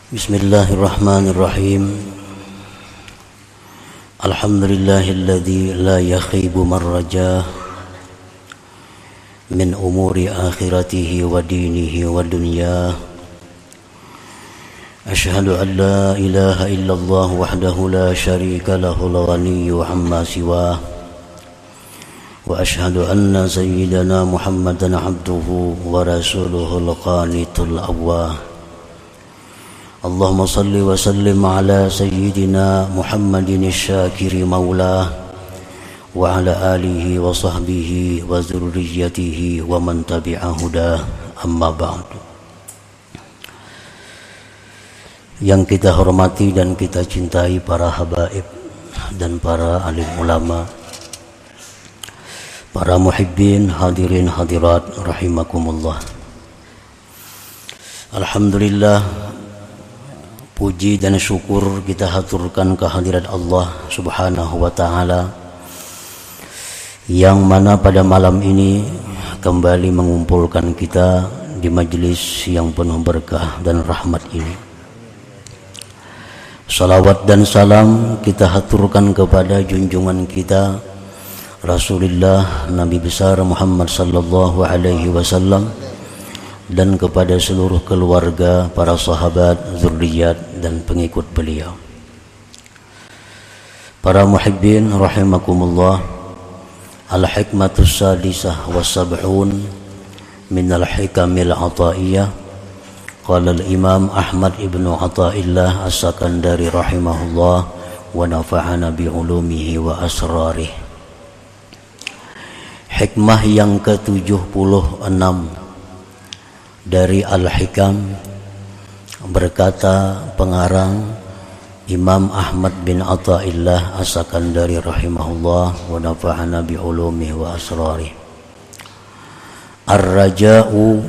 Bismillahirrahmanirrahim. Alhamdulillahilladzi la yakhibu man rajah min umuri akhiratihi wa dinihi wa dunyah. Ashhadu an la ilaha illallah wahdahu la syarika lahul ghaniyyu amma siwah. Wa ashhadu anna sayyidana Muhammadan abduhu wa rasuluhul qanitul awwah. Allahumma salli wa sallim ala sayyidina Muhammadin syakiri maulah wa ala alihi wa sahbihi wa zurriyyatihi wa man tabi'ahudah, amma ba'du. Yang kita hormati dan kita cintai para habaib dan para alim ulama, para muhibbin, hadirin hadirat rahimakumullah. Alhamdulillah, puji dan syukur kita haturkan kehadirat Allah Subhanahu wa ta'ala, yang mana pada malam ini kembali mengumpulkan kita di majlis yang penuh berkah dan rahmat ini. Salawat dan salam kita haturkan kepada junjungan kita Rasulullah Nabi besar Muhammad sallallahu alaihi wasallam, dan kepada seluruh keluarga, para sahabat, zurriyat dan pengikut beliau. Para muhibbin rahimakumullah, al-hikmatus sadisah wa sab'un min al-hikamil ataiyah. Qala al-imam Ahmad ibnu Athaillah as-Sakandari rahimahullah wa nafa'ana bi'ulumihi wa asrarih. Hikmah yang ke-76 dari Al-Hikam, berkata pengarang Imam Ahmad bin Athaillah as-Sakandari rahimahullah wa nafa'ana bi'ulumihi wa asrarih. Ar-raja'u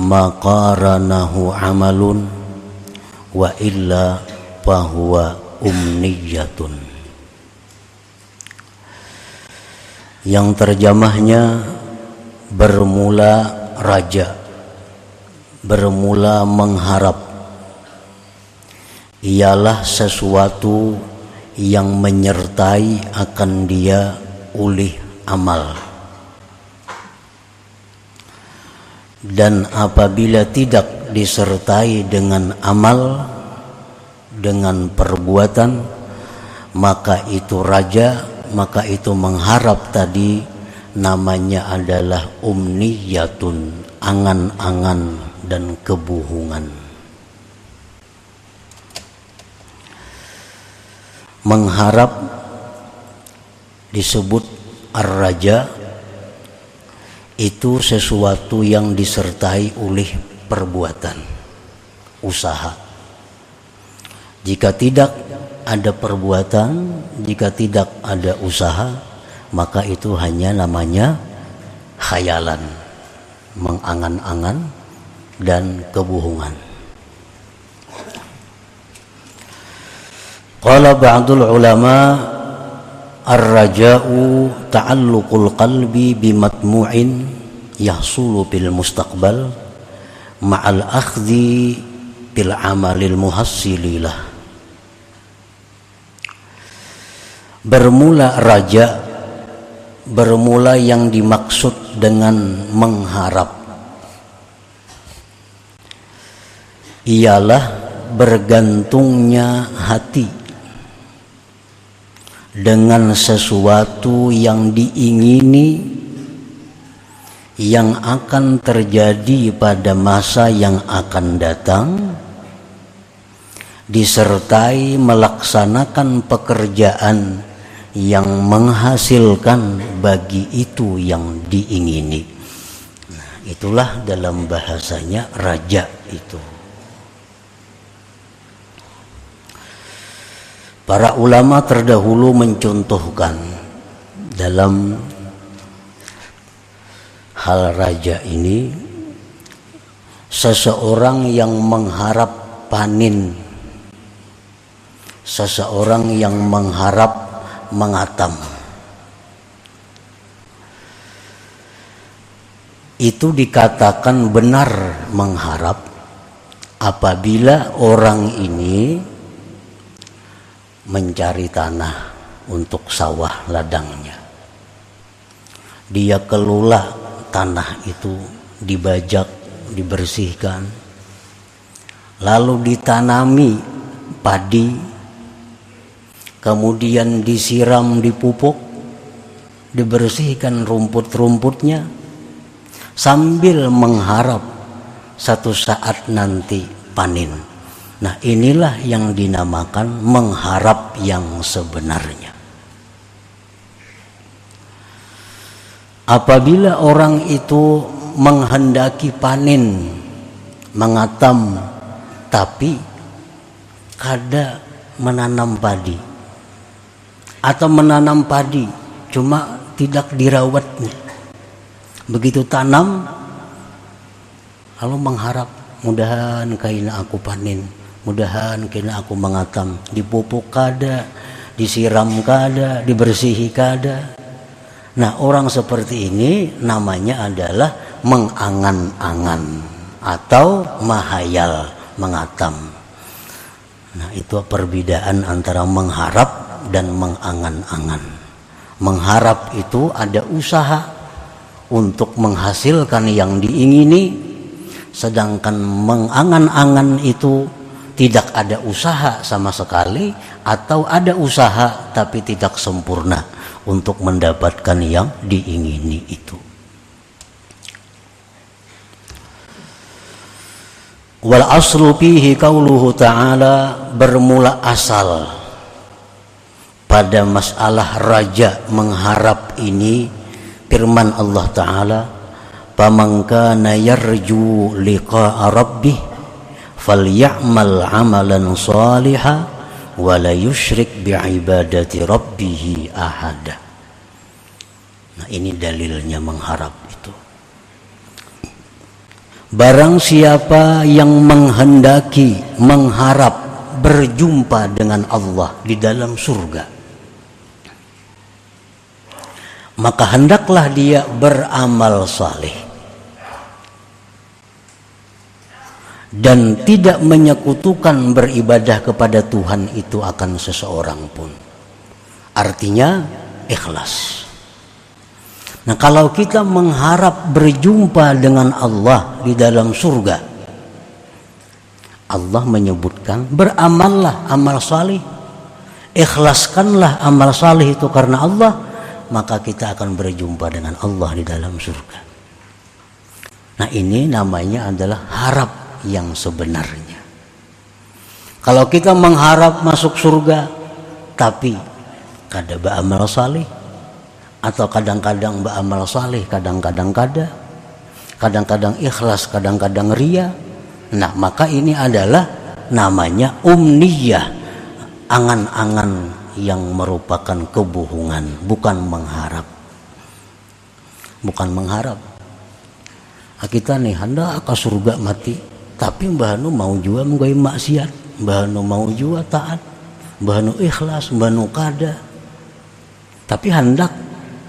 ma qaranahu amalun wa illa fahuwa umniyatun. Yang terjemahnya, bermula raja, bermula mengharap, ialah sesuatu yang menyertai akan dia ulih amal. Dan apabila tidak disertai dengan amal, dengan perbuatan, maka itu raja, maka itu mengharap tadi namanya adalah umniyatun, angan-angan dan kebohongan. Mengharap disebut ar-raja, itu sesuatu yang disertai oleh perbuatan, usaha. Jika tidak ada perbuatan, jika tidak ada usaha, maka itu hanya namanya khayalan, mengangan-angan dan kebohongan. Qala ba'dul ulama, ar-raja'u ta'alluqul qalbi bimatmu'in yahsulu bil mustaqbal ma'al akhdhi bil amalil muhassililah. Bermula raja, bermula yang dimaksud dengan mengharap, ialah bergantungnya hati dengan sesuatu yang diingini, yang akan terjadi pada masa yang akan datang, disertai melaksanakan pekerjaan yang menghasilkan bagi itu yang diingini. Nah, itulah dalam bahasanya raja itu. Para ulama terdahulu mencontohkan dalam hal raja ini, seseorang yang mengharap panen, seseorang yang mengharap mengatam. Itu dikatakan benar mengharap apabila orang ini mencari tanah untuk sawah ladangnya, dia kelola tanah itu, dibajak, dibersihkan, lalu ditanami padi, kemudian disiram, dipupuk, dibersihkan rumput-rumputnya, sambil mengharap satu saat nanti panen. Nah, inilah yang dinamakan mengharap yang sebenarnya. Apabila orang itu menghendaki panen, mengatam, tapi kada menanam padi, atau menanam padi cuma tidak dirawatnya, begitu tanam lalu mengharap mudahan kaina aku panen, mudahan kaina aku mengatam, dipupuk kada, disiram kada, dibersihi kada. Nah, orang seperti ini namanya adalah mengangan-angan atau mahayal, mengatam. Nah, itu perbedaan antara mengharap dan mengangan-angan. Mengharap itu ada usaha untuk menghasilkan yang diingini, sedangkan mengangan-angan itu tidak ada usaha sama sekali, atau ada usaha tapi tidak sempurna untuk mendapatkan yang diingini itu. Wal aslu fihi qauluhu ta'ala, bermula asal pada masalah raja mengharap ini firman Allah Ta'ala, faman kana yarju liqa'a rabbih falya'mal 'amalan shalihan wa la yusyrik bi'ibadati rabbih ahada. Nah, ini dalilnya mengharap itu. Barang siapa yang menghendaki, mengharap berjumpa dengan Allah di dalam surga, maka hendaklah dia beramal saleh dan tidak menyekutukan beribadah kepada Tuhan itu akan seseorang pun. Artinya ikhlas. Nah, kalau kita mengharap berjumpa dengan Allah di dalam surga, Allah menyebutkan beramallah amal saleh, ikhlaskanlah amal saleh itu karena Allah, maka kita akan berjumpa dengan Allah di dalam surga. Nah, ini namanya adalah harap yang sebenarnya. Kalau kita mengharap masuk surga tapi kada beramal saleh, atau kadang-kadang beramal saleh, kadang-kadang kada, kadang-kadang ikhlas, kadang-kadang ria, nah maka ini adalah namanya umniyah, angan-angan yang merupakan kebohongan, bukan mengharap. Bukan mengharap. Kita nih hendak ke surga mati, tapi mbah nu mau juga menggawe maksiat, mbah nu mau juga taat, mbah nu ikhlas, mbah nu kada, tapi hendak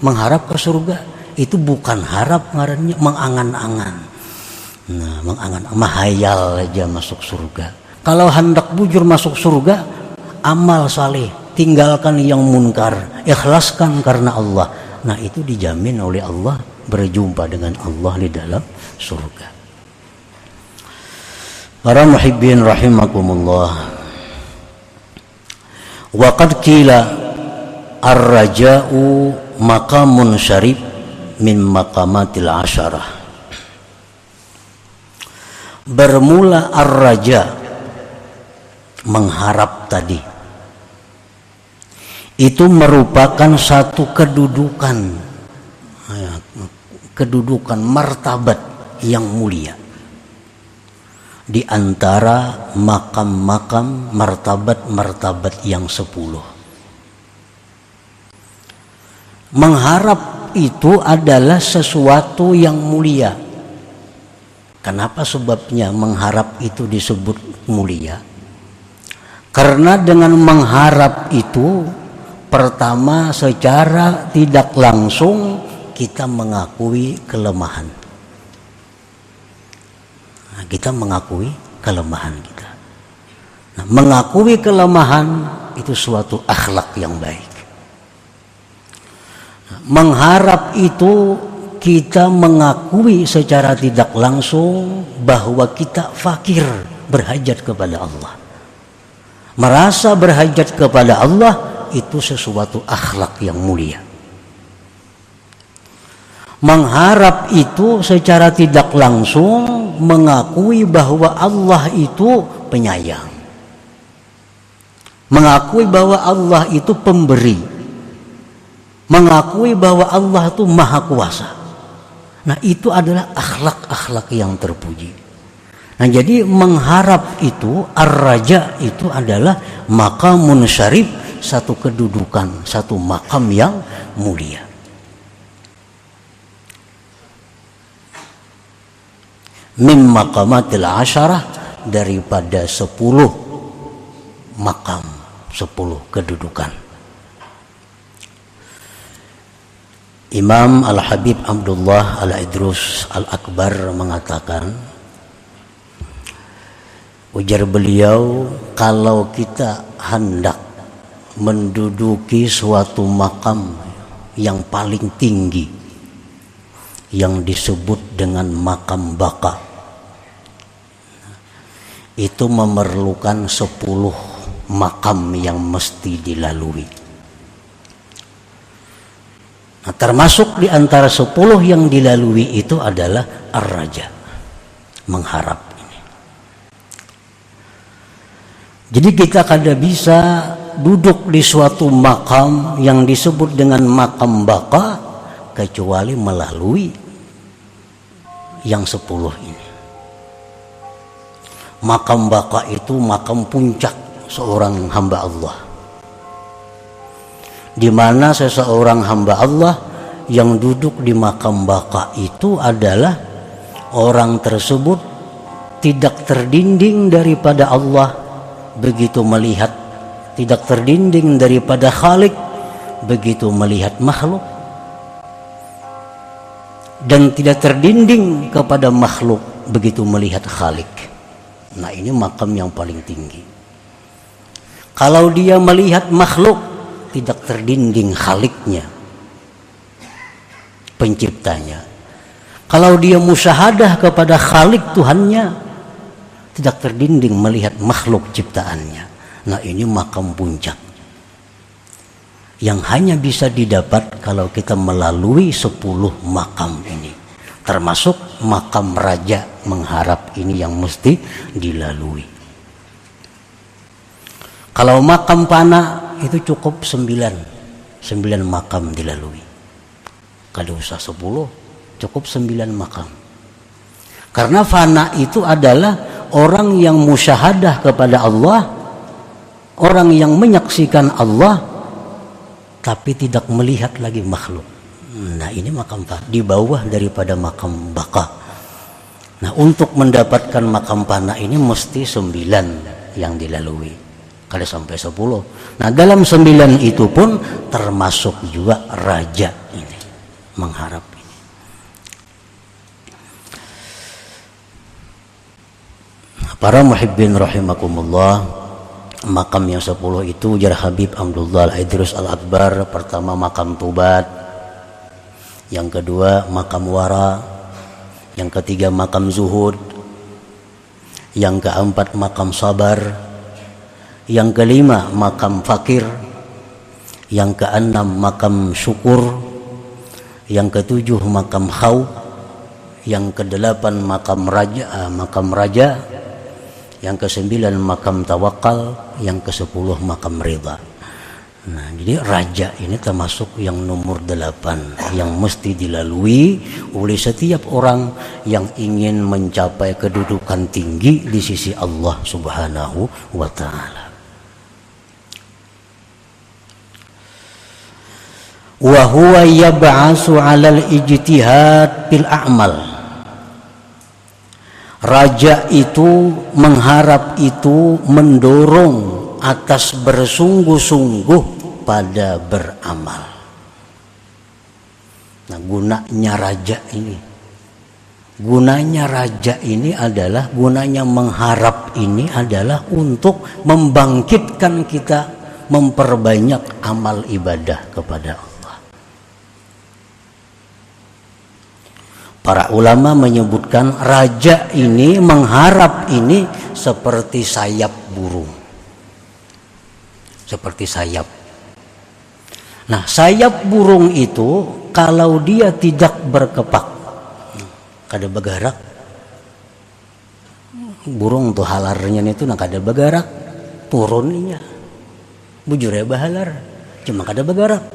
mengharap ke surga. Itu bukan harap, ngarannya mengangan-angan. Nah, mengangan, mahayal aja masuk surga. Kalau hendak bujur masuk surga, amal saleh, tinggalkan yang munkar, ikhlaskan karena Allah. Nah, itu dijamin oleh Allah berjumpa dengan Allah di dalam surga. Para muhibbin rahimakumullah. Wa qad qila ar-raja'u maqamun syarif min maqamatil asyarah. Bermula ar-raja, mengharap tadi, itu merupakan satu kedudukan martabat yang mulia di antara makam-makam martabat-martabat yang 10. Mengharap itu adalah sesuatu yang mulia. Kenapa sebabnya mengharap itu disebut mulia? Karena dengan mengharap itu, pertama secara tidak langsung kita mengakui kelemahan. Nah, kita mengakui kelemahan kita. Nah, mengakui kelemahan itu suatu akhlak yang baik. Nah, mengharap itu kita mengakui secara tidak langsung bahwa kita fakir, berhajat kepada Allah. Merasa berhajat kepada Allah itu sesuatu akhlak yang mulia. Mengharap itu secara tidak langsung mengakui bahwa Allah itu penyayang. Mengakui bahwa Allah itu pemberi. Mengakui bahwa Allah itu maha kuasa. Nah, itu adalah akhlak-akhlak yang terpuji. Nah, jadi mengharap itu, ar-raja itu adalah maqamun syarif, satu kedudukan, satu makam yang mulia. Mim maqamatil asyarah, daripada 10 makam, 10 kedudukan. Imam Al-Habib Abdullah Al-Idrus Al-Akbar mengatakan, ujar beliau, kalau kita hendak menduduki suatu makam yang paling tinggi, yang disebut dengan makam baka, itu memerlukan 10 makam yang mesti dilalui. Nah, termasuk di antara 10 yang dilalui itu adalah ar-raja, mengharap ini. Jadi kita kada bisa duduk di suatu makam yang disebut dengan makam baka kecuali melalui yang 10 ini. Makam baka itu makam puncak seorang hamba Allah, di mana seseorang hamba Allah yang duduk di makam baka itu adalah orang tersebut tidak terdinding daripada Allah begitu melihat, tidak terdinding daripada Khalik begitu melihat makhluk, dan tidak terdinding kepada makhluk begitu melihat Khalik. Nah, ini makam yang paling tinggi. Kalau dia melihat makhluk, tidak terdinding Khaliknya, penciptanya. Kalau dia musyahadah kepada Khalik Tuhannya, tidak terdinding melihat makhluk ciptaannya. Nah, ini makam puncak yang hanya bisa didapat kalau kita melalui 10 makam ini, termasuk makam raja, mengharap ini yang mesti dilalui. Kalau makam fana itu cukup 9 makam dilalui. Kada usah 10, cukup 9 makam. Karena fana itu adalah orang yang musyahadah kepada Allah, orang yang menyaksikan Allah tapi tidak melihat lagi makhluk. Nah, ini makam fana, di bawah daripada makam baka. Nah, untuk mendapatkan makam fana ini mesti 9 yang dilalui. Kada sampai 10. Nah, dalam 9 itu pun termasuk juga raja ini, mengharap ini. Para muhibbin rahimakumullah, makam yang 10 itu ujar Habib Abdullah Al-Idrus Al-Akbar, pertama makam Tubat, yang kedua makam Wara, yang ketiga makam Zuhud, yang keempat makam Sabar, yang kelima makam Fakir, yang keenam makam Syukur, yang ketujuh makam Khauf, yang kedelapan makam Raja, yang kesembilan makam Tawakal, yang ke-10 makam Ridha. Nah, jadi raja ini termasuk yang nomor 8 yang mesti dilalui oleh setiap orang yang ingin mencapai kedudukan tinggi di sisi Allah Subhanahu wa Ta'ala. Wa huwa yab'asu 'alal ijtihad fil a'mal. Raja itu, mengharap itu mendorong atas bersungguh-sungguh pada beramal. Nah, gunanya raja ini Gunanya raja ini adalah, gunanya mengharap ini adalah untuk membangkitkan kita, memperbanyak amal ibadah kepada Allah. Para ulama menyebutkan raja ini, mengharap ini seperti sayap burung. Seperti sayap. Nah, sayap burung itu kalau dia tidak berkepak, kada bagarak, burung tuh halarnya itu nak kada bagarak, turun inya bujur ya bahalar, cuma kada bagarak,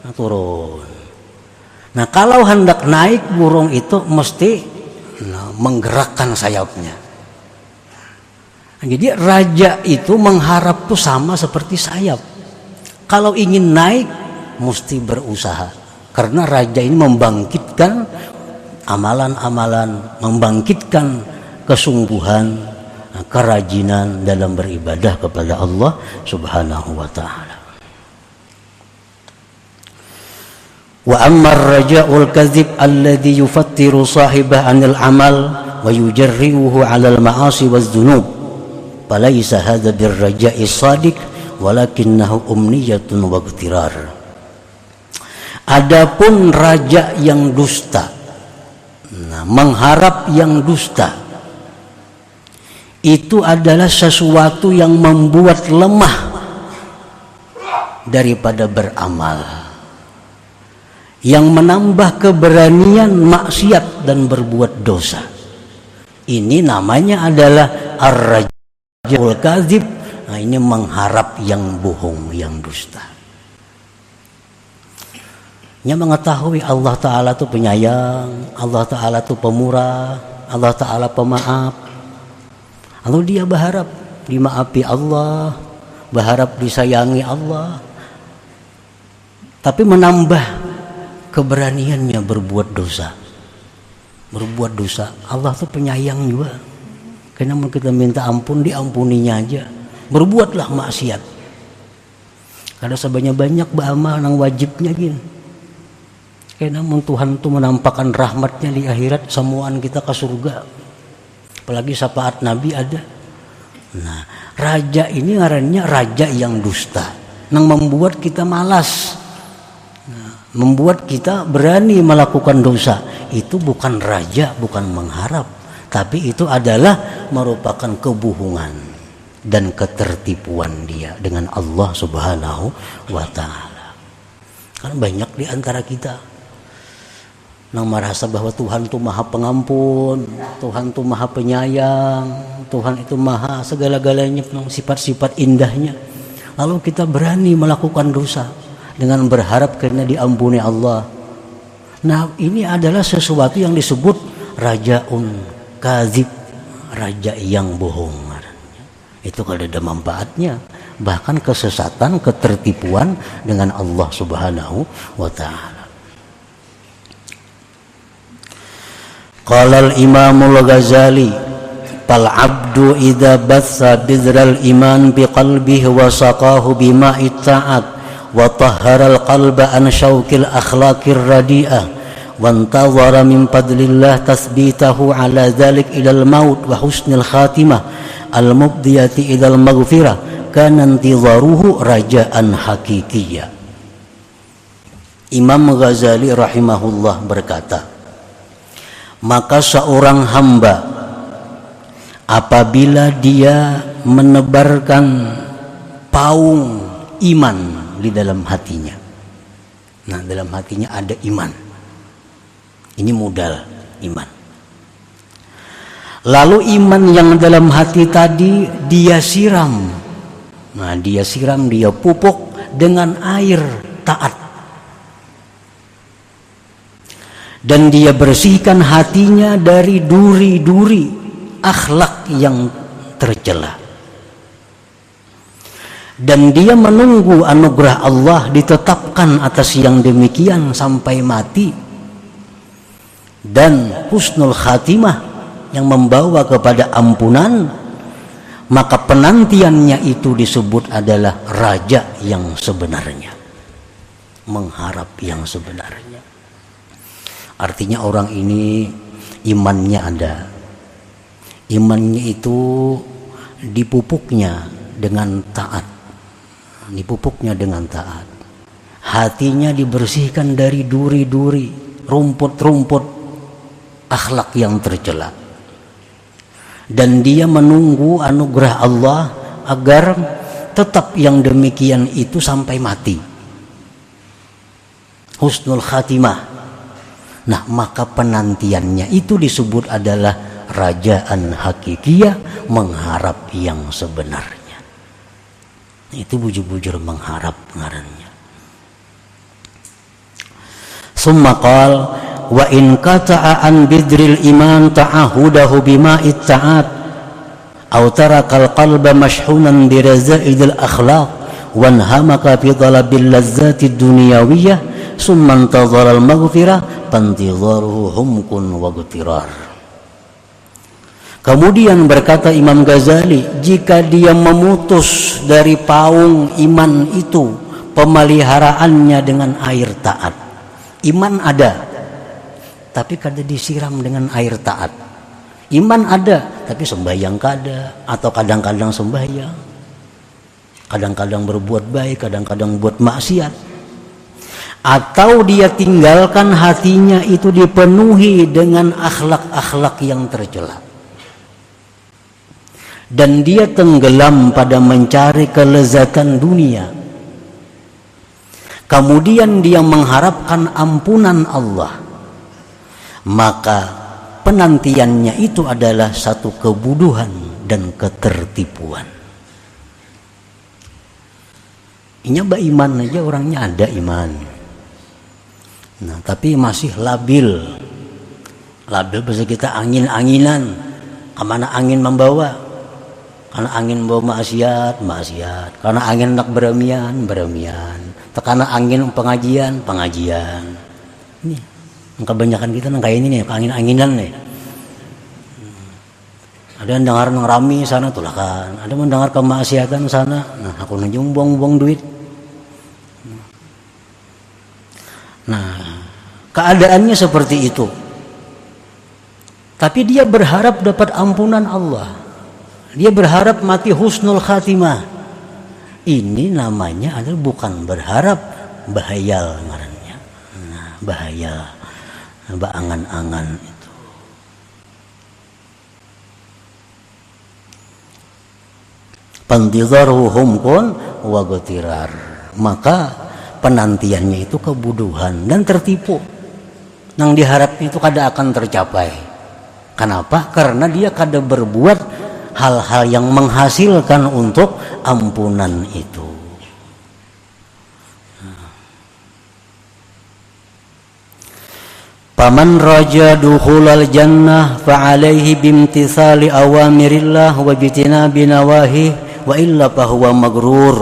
nah, turun. Nah, kalau hendak naik burung itu mesti menggerakkan sayapnya. Nah, jadi raja itu mengharap tuh sama seperti sayap. Kalau ingin naik mesti berusaha, karena raja ini membangkitkan amalan-amalan, membangkitkan kesungguhan, kerajinan dalam beribadah kepada Allah Subhanahu wa ta'ala. Wa amma ar-raja'ul kadzib alladhi yufattiru sahibah 'anil amal wa yujarri'uhu 'alal ma'asi waz-dzunub falaysa hadza bir-raja'i shadiq walakinnahu umniyatun wa ightirar. Adapun raja yang dusta, mengharap yang dusta, itu adalah sesuatu yang membuat lemah daripada beramal, yang menambah keberanian maksiat dan berbuat dosa. Ini namanya adalah ar-rajul kadzib. Nah, ini mengharap yang bohong, yang dusta. Nya mengetahui Allah Ta'ala itu penyayang, Allah Ta'ala itu pemurah, Allah Ta'ala pemaaf. Lalu dia berharap dimaafi Allah, berharap disayangi Allah, tapi menambah keberaniannya berbuat dosa. Berbuat dosa, Allah tuh penyayang juga. Kenapa kita minta ampun, diampuninya aja. Berbuatlah maksiat. Kada sebanyak-banyak beramal nang wajibnya gini. Namun Tuhan itu menampakkan rahmatnya di akhirat, semuaan kita ke surga. Apalagi syafaat Nabi ada. Nah, raja ini ngarannya raja yang dusta, yang membuat kita malas, membuat kita berani melakukan dosa. Itu bukan raja, bukan mengharap, tapi itu adalah merupakan kebohongan dan ketertipuan dia dengan Allah Subhanahu wa ta'ala. Kan banyak di antara kita yang merasa bahwa Tuhan itu maha pengampun, Tuhan itu maha penyayang, Tuhan itu maha segala-galanya, sifat-sifat indahnya. Lalu kita berani melakukan dosa dengan berharap karena diampuni Allah. Nah, ini adalah sesuatu yang disebut rajaun kadzib, raja yang bohong. Itu kalau ada manfaatnya, bahkan kesesatan, ketertipuan dengan Allah Subhanahu wa ta'ala. Qala al-Imam al-Ghazali fal 'abdu idza batha bidral iman biqalbihi wa saqahu bima'i ta'at wa tahhara al-qalba an syauqil akhlaqir radi'ah wa antazara min fadlillah tathbitahu ala dhalik ila al-maut wa husnil khatimah al-mubdiyati ila al-maghfirah kana intizaruhu raja'an haqiqiyya. Imam Ghazali rahimahullah berkata, maka seorang hamba apabila dia menebarkan paung iman di dalam hatinya, nah dalam hatinya ada iman, ini modal iman, lalu iman yang dalam hati tadi dia siram, nah dia siram, dia pupuk dengan air taat, dan dia bersihkan hatinya dari duri-duri akhlak yang tercela, dan dia menunggu anugerah Allah ditetapkan atas yang demikian sampai mati, dan husnul khatimah yang membawa kepada ampunan, maka penantiannya itu disebut adalah raja yang sebenarnya, mengharap yang sebenarnya. Artinya orang ini imannya ada. Imannya itu dipupuknya dengan taat. Dipupuknya dengan taat. Hatinya dibersihkan dari duri-duri, rumput-rumput akhlak yang tercela. Dan dia menunggu anugerah Allah agar tetap yang demikian itu sampai mati. Husnul khatimah. Nah, maka penantiannya itu disebut adalah rajaan hakikiyah, mengharap yang sebenarnya. Itu bujur-bujur mengharap ngarannya. Summa qal wa in qata'a an bidril iman ta'ahudahu bima'it ta'at aw tarakal qalba mashhunan biraza'idil akhlaq wanhamaka fi talabil lazzati dunyawiyah summa intadhara al maghfirah fantidharuhu humkun wa ghtirar. Kemudian berkata Imam Ghazali, jika dia memutus dari paung iman itu pemeliharaannya dengan air taat. Iman ada, tapi kada disiram dengan air taat. Iman ada, tapi sembahyang kada, atau kadang-kadang sembahyang, kadang-kadang berbuat baik, kadang-kadang buat maksiat. Atau dia tinggalkan hatinya itu dipenuhi dengan akhlak-akhlak yang tercela. Dan dia tenggelam pada mencari kelezatan dunia. Kemudian dia mengharapkan ampunan Allah. Maka penantiannya itu adalah satu kebodohan dan ketertipuan. Nyoba iman aja, orangnya ada iman. Nah, tapi masih labil. Labil bahasa kita angin-anginan. Kemana angin membawa? Karena angin bawa maksiat, maksiat. Karena angin nak beremian, beremian. Karena angin pengajian, pengajian. Ini kebanyakan kita nang kayak ini nih, angin-anginan nih. Ada yang dengar nang rami sana tulah kan. Ada yang mendengar kemaksiatan sana. Nah, aku nunjuk buang-buang duit. Nah, keadaannya seperti itu. Tapi dia berharap dapat ampunan Allah. Dia berharap mati husnul khatimah. Ini namanya adalah bukan berharap, bahayal ngarannya. Nah, bahaya, baangan-angan itu. Pantidharuhu humkun wa ghtirar. Maka penantiannya itu kebodohan dan tertipu. Yang diharapnya itu kada akan tercapai. Kenapa? Karena dia kada berbuat hal-hal yang menghasilkan untuk ampunan itu. Paman raja dukhulal jannah fa'alaihi bimtithali awamirillah wa jitinabi nawahi wa illa fahuwa magrur.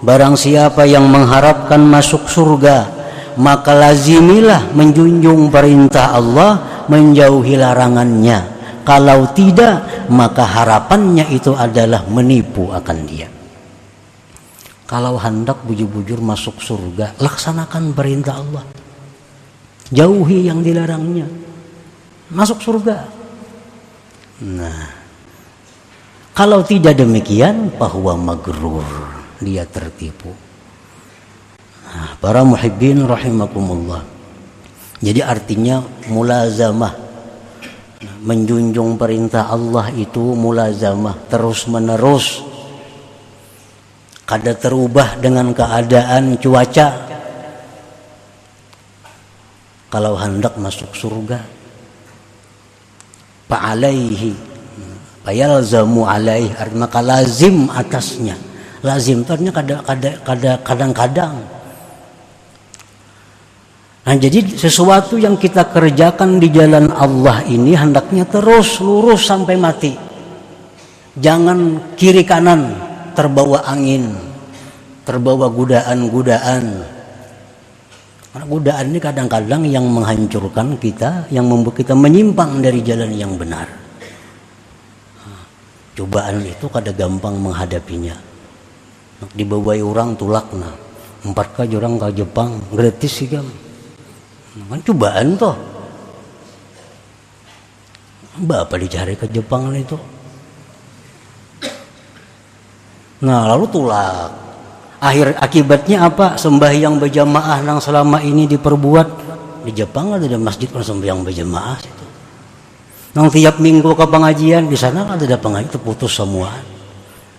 Barang siapa yang mengharapkan masuk surga, maka lazimilah menjunjung perintah Allah, menjauhi larangannya. Kalau tidak, maka harapannya itu adalah menipu akan dia. Kalau hendak bujur-bujur masuk surga, laksanakan perintah Allah. Jauhi yang dilarangnya. Masuk surga. Nah, kalau tidak demikian, bahwa magrur, dia tertipu. Nah, para muhibbin rahimakumullah. Jadi artinya mulazamah. Menjunjung perintah Allah itu mulazamah, terus menerus. Kada terubah dengan keadaan cuaca. Kalau hendak masuk surga, fa'alaihi, fayalzamu alaihi, maka lazim atasnya. Lazim itu artinya kadang-kadang. Nah, jadi sesuatu yang kita kerjakan di jalan Allah ini hendaknya terus lurus sampai mati. Jangan kiri kanan terbawa angin, terbawa godaan-godaan. Karena godaan ini kadang-kadang yang menghancurkan kita, yang membuat kita menyimpang dari jalan yang benar. Cobaan itu kada gampang menghadapinya. Dibawai orang tulakna, 4 orang ke Jepang gratis sih kan. Kan cobaan toh. Bapak dicari ke Jepang itu. Nah lalu tulak. Akhir akibatnya apa? Sembahyang berjamaah yang selama ini diperbuat di Jepang ada masjid kan sembahyang berjamaah itu. Nang tiap minggu ke pengajian di sana ada pengajian terputus semua.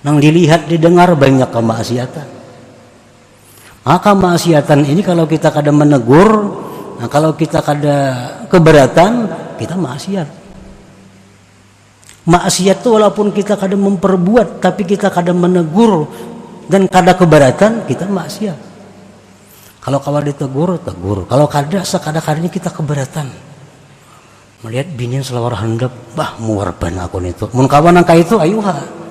Nang dilihat didengar banyak kemaksiatan. Maka maksiatan ini kalau kita kada menegur, nah kalau kita kada keberatan, kita maksiat. Maksiat itu walaupun kita kadang memperbuat tapi kita kadang menegur dan kada keberatan, kita maksiat. Kalau kawan ditegur, tegur. Kalau kada sekadang-kadang kita keberatan. Melihat bini selawar handap, bah muarban aku itu. Mun kawan angka itu ayuha.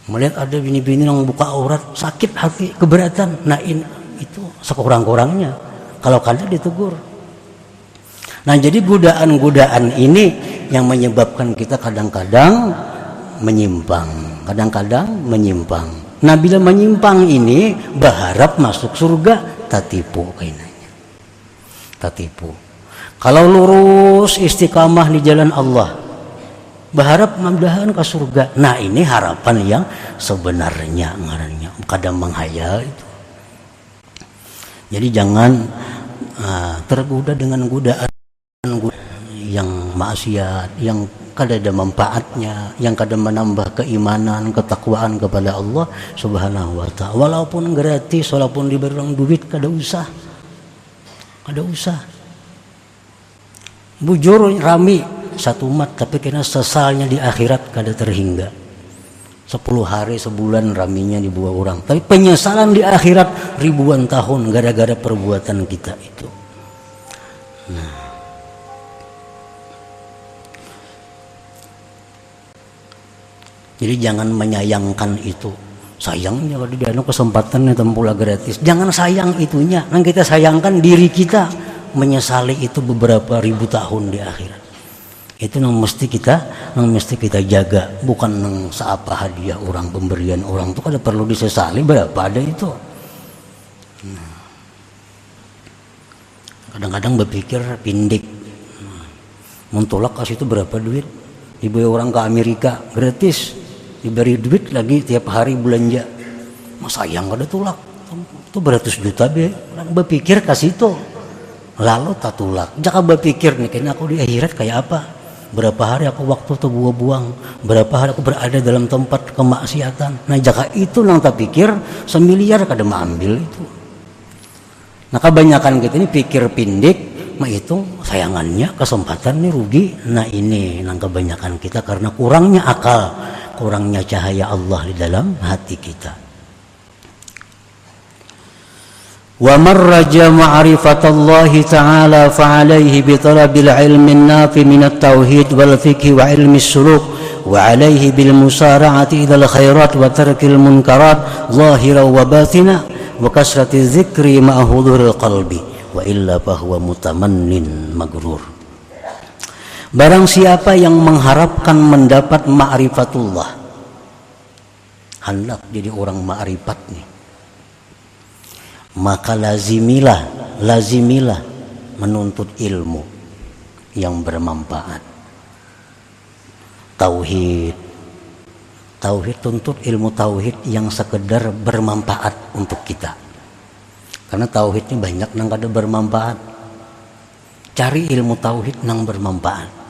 Melihat ada bini-bini yang buka aurat, sakit hati, keberatan. Nah itu sekurang-kurangnya. Kalau kada ditegur. Nah jadi godaan-godaan ini yang menyebabkan kita kadang-kadang menyimpang. Nah bila menyimpang ini berharap masuk surga, tatipu kainanya. Tatipu. Kalau lurus istiqamah di jalan Allah, berharap mudah-mudahan ke surga. Nah ini harapan yang sebenarnya ngarannya, kadang menghayal itu. Jadi jangan tergoda dengan godaan yang maksiat, yang kada ada manfaatnya, yang kada menambah keimanan, ketakwaan kepada Allah Subhanahu wa taala. Walaupun gratis, walaupun diberi orang duit, kada usah. Bujur rami satu umat tapi kena sesalnya di akhirat kada terhingga. 10 hari sebulan raminya dibuat orang, tapi penyesalan di akhirat ribuan tahun gara-gara perbuatan kita itu. Nah, jadi jangan menyayangkan itu. Sayangnya kalau di dalam kesempatannya tempula gratis. Jangan sayang itunya. Yang kita sayangkan diri kita menyesali itu beberapa ribu tahun di akhirat. Itu yang mesti kita jaga. Bukan yang seapa hadiah orang, pemberian orang itu kada perlu disesali berapa ada itu. Kadang-kadang berpikir pindik. Mentolak kasih itu berapa duit? Dibawa orang ke Amerika gratis. Diberi duit lagi tiap hari belanja. Mas sayang kada tulak. Itu beratus juta be. Berpikir kasih itu. Lalu tak tulak. Jangan berpikir nih kayaknya aku di akhirat kayak apa. Berapa hari aku waktu tuh buang-buang. Berapa hari aku berada dalam tempat kemaksiatan. Nah jika itu nang tak pikir 1 miliar kada mengambil itu. Nah kebanyakan kita ini pikir pindik. Mah itu sayangannya kesempatan nih rugi. Nah ini nang kebanyakan kita karena kurangnya akal. Kurangnya cahaya Allah di dalam hati kita. Wa man raja ma'rifatallahi ta'ala fa'alaihi bi talabil ilmi nafi min at-tauhid wal fiqh wa ilmi suluk wa alaihi bil musara'ati ila al-khairat wa tarkil munkarat zahiran wa batina wa kasrati dzikri ma'a huduril qalbi wa illa fa huwa mutamannin magrur. Barang siapa yang mengharapkan mendapat ma'rifatullah, hendak jadi orang ma'rifat nih, maka lazimilah menuntut ilmu yang bermanfaat. Tauhid tuntut ilmu tauhid yang sekedar bermanfaat untuk kita. Karena tauhid ini banyak nang kada bermanfaat. Cari ilmu tauhid nang bermanfaat.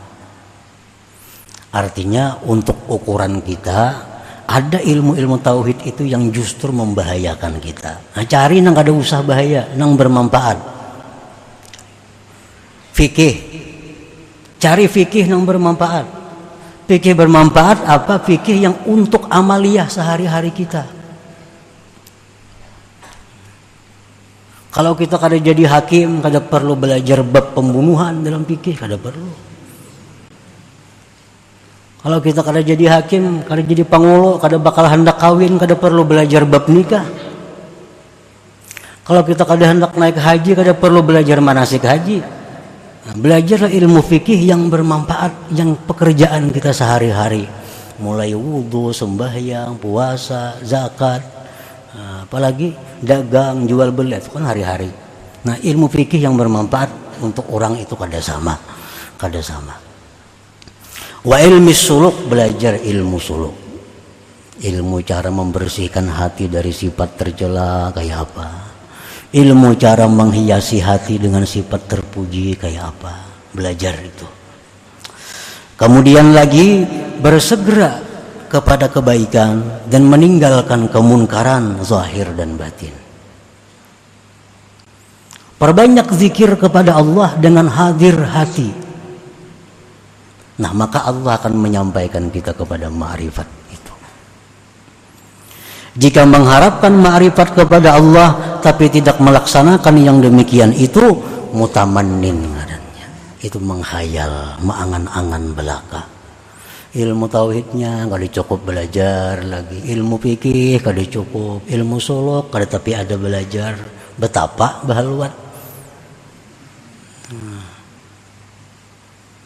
Artinya untuk ukuran kita ada ilmu-ilmu tauhid itu yang justru membahayakan kita. Nah, cari nang kada usah bahaya, nang bermanfaat. Fikih. Cari fikih nang bermanfaat. Fikih bermanfaat apa? Fikih yang untuk amaliyah sehari-hari kita. Kalau kita kada jadi hakim, kada perlu belajar bab pembunuhan dalam fikih, kada perlu. Kalau kita kada jadi hakim, kada jadi pangulo, kada bakal hendak kawin, kada perlu belajar bab nikah. Kalau kita kada hendak naik haji, kada perlu belajar manasik haji. Nah, belajarlah ilmu fikih yang bermanfaat, yang pekerjaan kita sehari-hari. Mulai wudu, sembahyang, puasa, zakat, apalagi dagang, jual beli, itu kan hari-hari. Nah, ilmu fikih yang bermanfaat untuk orang itu kada sama. Wa ilmi suluk, belajar ilmu suluk. Ilmu cara membersihkan hati dari sifat tercela kayak apa. Ilmu cara menghiasi hati dengan sifat terpuji kayak apa. Belajar itu. Kemudian lagi bersegera kepada kebaikan dan meninggalkan kemunkaran zahir dan batin. Perbanyak zikir kepada Allah dengan hadir hati. Nah, maka Allah akan menyampaikan kita kepada ma'rifat. Jika mengharapkan ma'rifat kepada Allah tapi tidak melaksanakan yang demikian itu mutamannin ngarannya. Itu menghayal, mengangan-angan belaka. Ilmu tauhidnya kada cukup belajar lagi, ilmu fikih kada cukup, ilmu suluk kada tapi ada belajar. Betapa bahaluat.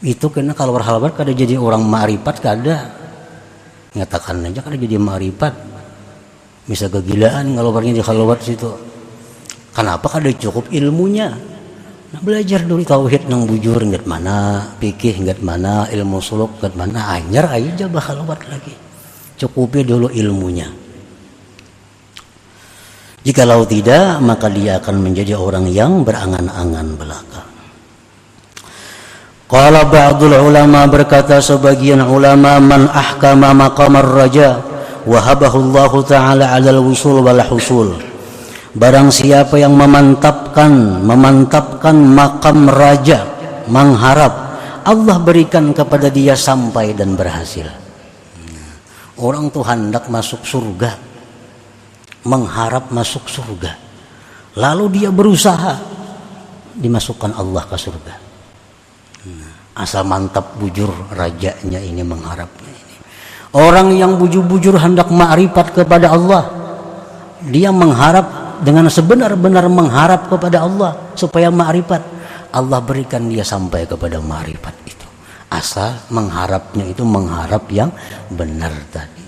Itu karena kalau berhalawat kada jadi orang ma'rifat kada. Nyatakan aja kada jadi ma'rifat. Bisa kegilaan kalau orangnya di khalwat situ. Kenapa kada cukup ilmunya? Nah, belajar dulu tauhid nang bujur ngat mana, fikih ngat mana, ilmu suluk ngat mana, anyar aja bah khalwat lagi. Cukupi dulu ilmunya. Jikalau tidak, maka dia akan menjadi orang yang berangan-angan belaka. Qala ba'dul ulama, berkata sebagian ulama, man ahkama maqamar raja wahabahu Allah Ta'ala 'alal wusul wal husul. Barang siapa yang memantapkan makam raja, mengharap Allah berikan kepada dia sampai dan berhasil. Orang tuh hendak masuk surga, mengharap masuk surga, lalu dia berusaha dimasukkan Allah ke surga. Asal mantap bujur rajanya ini mengharapnya. Orang yang bujur-bujur hendak ma'rifat kepada Allah, dia mengharap dengan sebenar-benar mengharap kepada Allah supaya ma'rifat. Allah berikan dia sampai kepada ma'rifat itu. Asal mengharapnya itu mengharap yang benar tadi.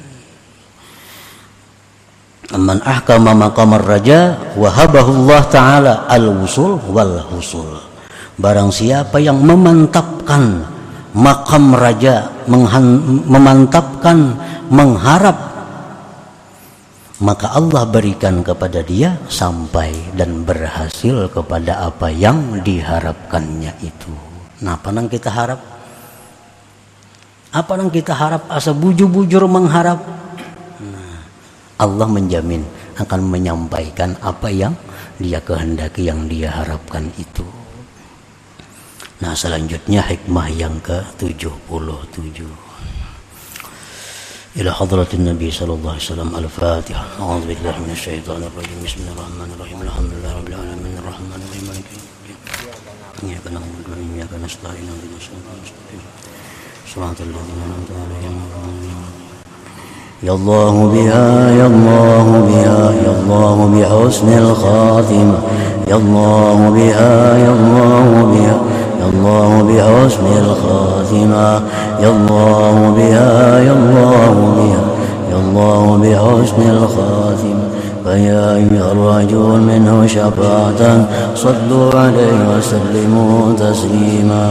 Man ahkama maqamar raja wahabahu Allah Ta'ala al-wusul wal husul. Barang siapa yang memantapkan makam raja, memantapkan, mengharap, maka Allah berikan kepada dia sampai dan berhasil kepada apa yang diharapkannya itu. Nah, apa yang kita harap? Apa yang kita harap? Asa bujur-bujur mengharap. Nah, Allah menjamin akan menyampaikan apa yang dia kehendaki, yang dia harapkan itu. Nah, selanjutnya hikmah yang ke-77. Ila hadratin Nabi sallallahu alaihi wasallam. Al-Fatihah. A'udzu billahi minasy syaithanir rajim. Bismillahirrahmanirrahim. Alhamdulillahirabbil alamin arrahmanir rahim maliki yaumiddin. Iyyaka na'budu wa iyyaka nasta'in. Ihdinas siratal mustaqim. Shiratal ladzina an'amta 'alaihim Ya Allah biha, ya Allah biha, ya Allah bi husnil khatimah. Ya Allah biha, ya Allah biha, ya Allah bi husnil khatimah. Ya Allah biha, ya Allah biha, ya Allah bi husnil khatimah. فيا أيها الرجل منه شفاعة صلوا عليه وسلموا تسليما.